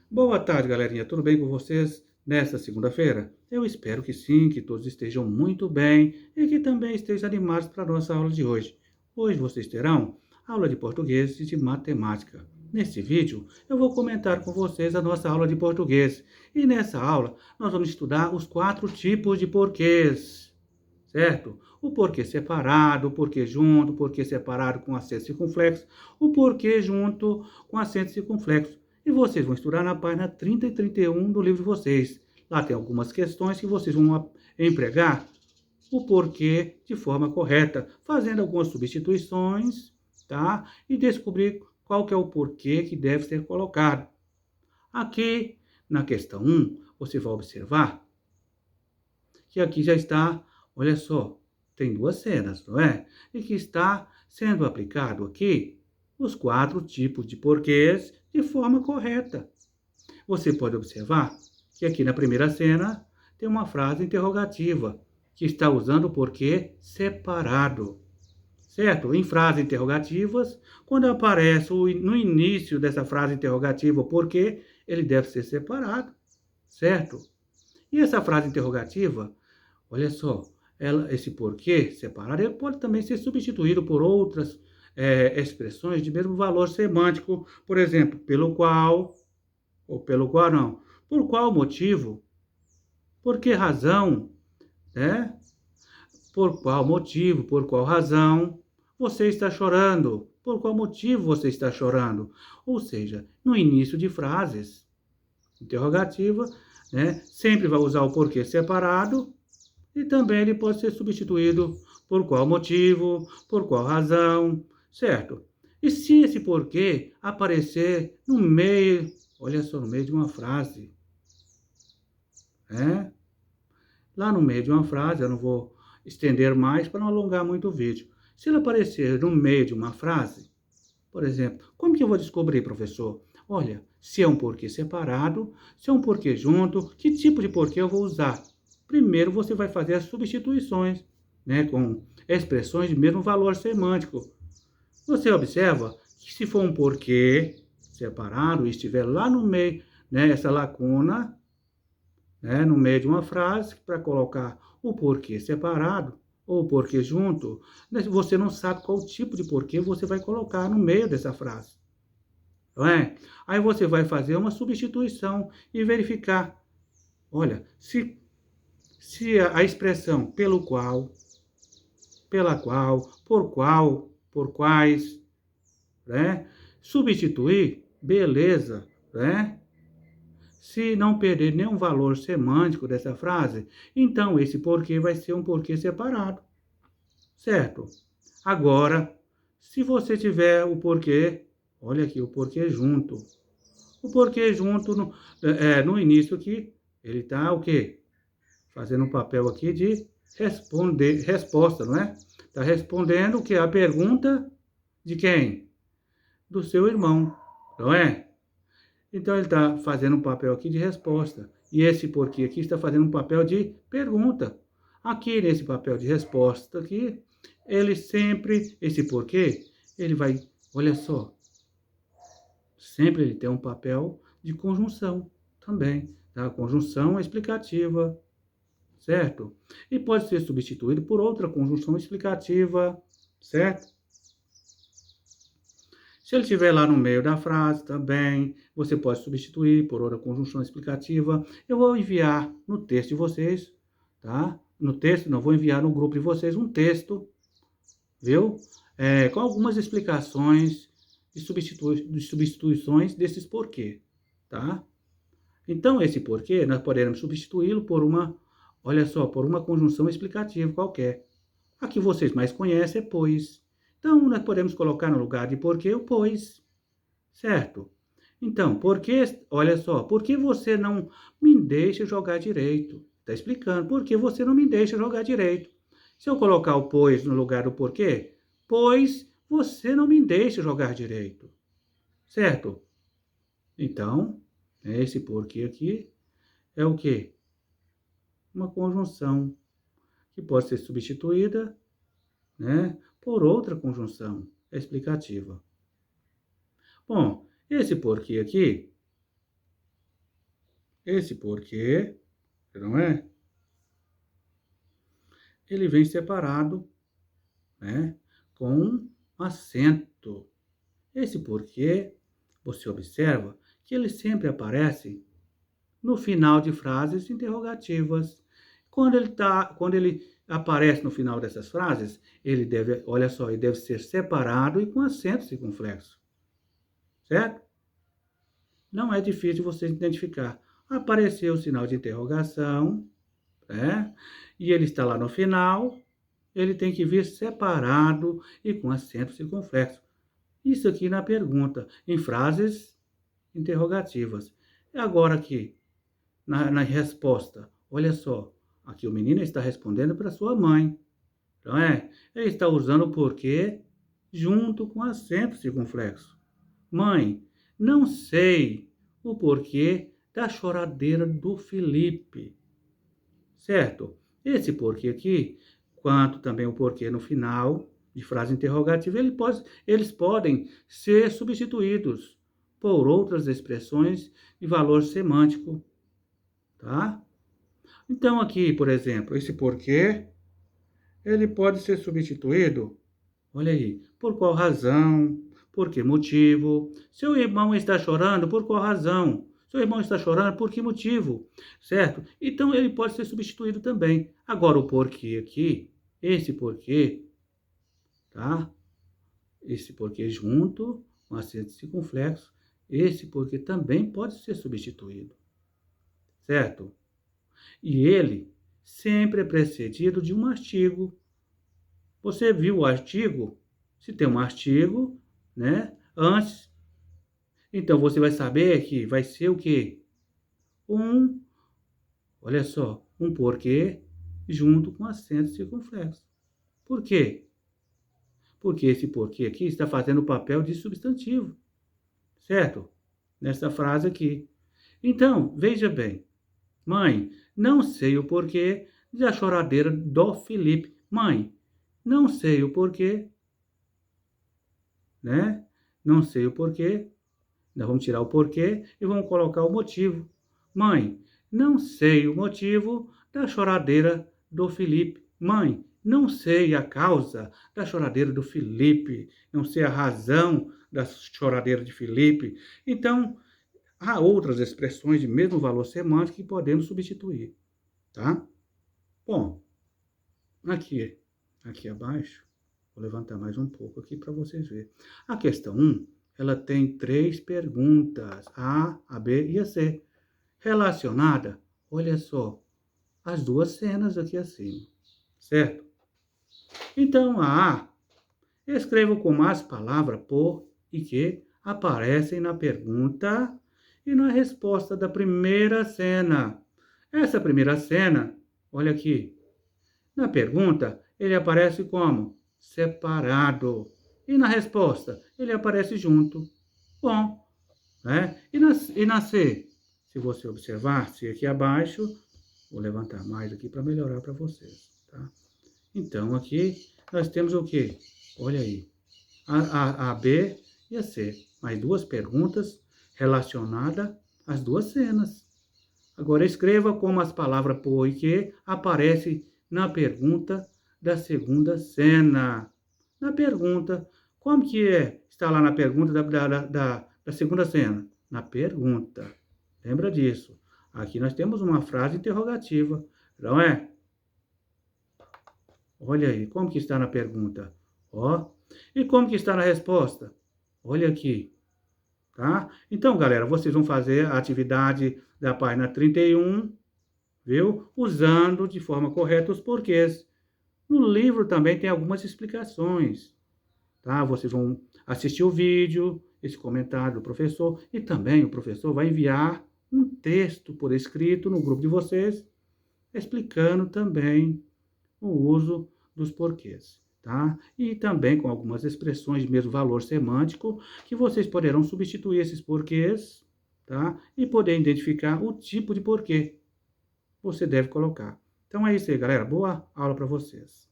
Boa tarde, galerinha. Tudo bem com vocês nesta segunda-feira? Eu espero que sim, que todos estejam muito bem e que também estejam animados para a nossa aula de hoje. Hoje vocês terão aula de português e de matemática. Neste vídeo, eu vou comentar com vocês a nossa aula de português. E nessa aula, nós vamos estudar os 4 tipos de porquês, certo? O porquê separado, o porquê junto, o porquê separado com acento circunflexo, o porquê junto com acento circunflexo. E vocês vão estudar na página 30 e 31 do livro de vocês. Lá tem algumas questões que vocês vão empregar o porquê de forma correta, fazendo algumas substituições, tá? E descobrir qual que é o porquê que deve ser colocado. Aqui, na questão 1, você vai observar que aqui já está, olha só, tem 2 cenas, não é? E que está sendo aplicado aqui os 4 tipos de porquês de forma correta. Você pode observar que aqui na primeira cena tem uma frase interrogativa que está usando o porquê separado, certo? Em frases interrogativas, quando aparece no início dessa frase interrogativa o porquê, ele deve ser separado, certo? E essa frase interrogativa, olha só, esse porquê separado, ele pode também ser substituído por outras expressões de mesmo valor semântico, por exemplo, pelo qual, ou pelo qual não, por qual motivo, por que razão, né? Por qual motivo, por qual razão você está chorando, por qual motivo você está chorando. Ou seja, no início de frases interrogativa, né, sempre vai usar o porquê separado. E também ele pode ser substituído por qual motivo, por qual razão, certo? E se esse porquê aparecer no meio, olha só, no meio de uma frase, né? Lá no meio de uma frase, eu não vou estender mais para não alongar muito o vídeo. Se ele aparecer no meio de uma frase, por exemplo, como que eu vou descobrir, professor? Olha, se é um porquê separado, se é um porquê junto, que tipo de porquê eu vou usar? Primeiro você vai fazer as substituições, né, com expressões de mesmo valor semântico. Você observa que se for um porquê separado e estiver lá no meio, né, essa lacuna, né, no meio de uma frase, para colocar o porquê separado ou o porquê junto, né, você não sabe qual tipo de porquê você vai colocar no meio dessa frase, não é? Aí você vai fazer uma substituição e verificar, olha, se a expressão pelo qual, pela qual, por quais, né? Substituir, beleza, né? Se não perder nenhum valor semântico dessa frase, então esse porquê vai ser um porquê separado, certo? Agora, se você tiver o porquê, olha aqui, o porquê junto. O porquê junto no início aqui, ele está o quê? Fazendo um papel aqui de resposta, não é? Está respondendo o que? A pergunta de quem? Do seu irmão, não é? Então ele está fazendo um papel aqui de resposta. E esse porquê aqui está fazendo um papel de pergunta. Aqui nesse papel de resposta aqui, ele sempre, esse porquê, ele vai, olha só, sempre ele tem um papel de conjunção também, tá? Conjunção explicativa, certo? E pode ser substituído por outra conjunção explicativa, certo? Se ele estiver lá no meio da frase também, você pode substituir por outra conjunção explicativa. Eu vou enviar no texto de vocês, tá? No texto, não, vou enviar no grupo de vocês um texto, viu? Com algumas explicações de substituições desses porquê, tá? Então, esse porquê, nós podemos substituí-lo por uma, olha só, por uma conjunção explicativa qualquer. A que vocês mais conhecem é pois. Então, nós podemos colocar no lugar de porquê o pois, certo? Então, porque, olha só, por que você não me deixa jogar direito? Está explicando, por que você não me deixa jogar direito? Se eu colocar o pois no lugar do porquê, pois você não me deixa jogar direito, certo? Então, esse porquê aqui é o quê? Uma conjunção que pode ser substituída, né, por outra conjunção explicativa. Bom, esse porquê aqui, esse porquê, não é? Ele vem separado, né, com um acento. Esse porquê, você observa que ele sempre aparece no final de frases interrogativas. Quando ele aparece no final dessas frases, ele deve, olha só, ele deve ser separado e com acento circunflexo, certo? Não é difícil você identificar. Apareceu o sinal de interrogação, né? E ele está lá no final, ele tem que vir separado e com acento circunflexo. Isso aqui na pergunta, em frases interrogativas. E agora aqui, na resposta, olha só, aqui o menino está respondendo para sua mãe, não é? Ele está usando o porquê junto com acento circunflexo. Mãe, não sei o porquê da choradeira do Felipe, certo? Esse porquê aqui, quanto também o porquê no final de frase interrogativa, eles podem ser substituídos por outras expressões de valor semântico, tá? Então aqui, por exemplo, esse porquê, ele pode ser substituído, olha aí, por qual razão, por que motivo. Seu irmão está chorando, por qual razão? Seu irmão está chorando, por que motivo? Certo? Então ele pode ser substituído também. Agora o porquê aqui, esse porquê, tá? Esse porquê junto com acento circunflexo, esse porquê também pode ser substituído, certo? E ele sempre é precedido de um artigo. Você viu o artigo? Se tem um artigo, né? Antes, então você vai saber que vai ser o quê? Um, olha só, um porquê junto com acento circunflexo. Por quê? Porque esse porquê aqui está fazendo o papel de substantivo, certo? Nessa frase aqui. Então, veja bem. Mãe, não sei o porquê da choradeira do Felipe. Mãe, não sei o porquê, né? Não sei o porquê. Nós vamos tirar o porquê e vamos colocar o motivo. Mãe, não sei o motivo da choradeira do Felipe. Mãe, não sei a causa da choradeira do Felipe. Não sei a razão da choradeira de Felipe. Então, há outras expressões de mesmo valor semântico que podemos substituir, tá? Bom, aqui abaixo, vou levantar mais um pouco aqui para vocês verem. A questão 1, ela tem 3 perguntas, a B e a C, relacionada, olha só, as 2 cenas aqui acima, certo? Então, a A, escrevo como as palavras por e que aparecem na pergunta e na resposta da primeira cena. Essa primeira cena, olha aqui, na pergunta, ele aparece como separado. E na resposta, ele aparece junto. Bom, né? E na C, se você observar, se aqui abaixo, vou levantar mais aqui para melhorar para vocês, tá? Então, aqui nós temos o quê? Olha aí, a B e a C. Mais 2 perguntas relacionadas às 2 cenas. Agora, escreva como as palavras por e que aparecem na pergunta da segunda cena. Na pergunta, como que é? Está lá na pergunta da segunda cena. Na pergunta. Lembra disso. Aqui nós temos uma frase interrogativa, não é? Olha aí, como que está na pergunta? Ó. E como que está na resposta? Olha aqui. Tá? Então, galera, vocês vão fazer a atividade da página 31, viu? Usando de forma correta os porquês. No livro também tem algumas explicações, tá? Vocês vão assistir o vídeo, esse comentário do professor, e também o professor vai enviar um texto por escrito no grupo de vocês, explicando também o uso dos porquês, tá? E também com algumas expressões de mesmo valor semântico, que vocês poderão substituir esses porquês, tá? E poder identificar o tipo de porquê você deve colocar. Então é isso aí, galera. Boa aula para vocês.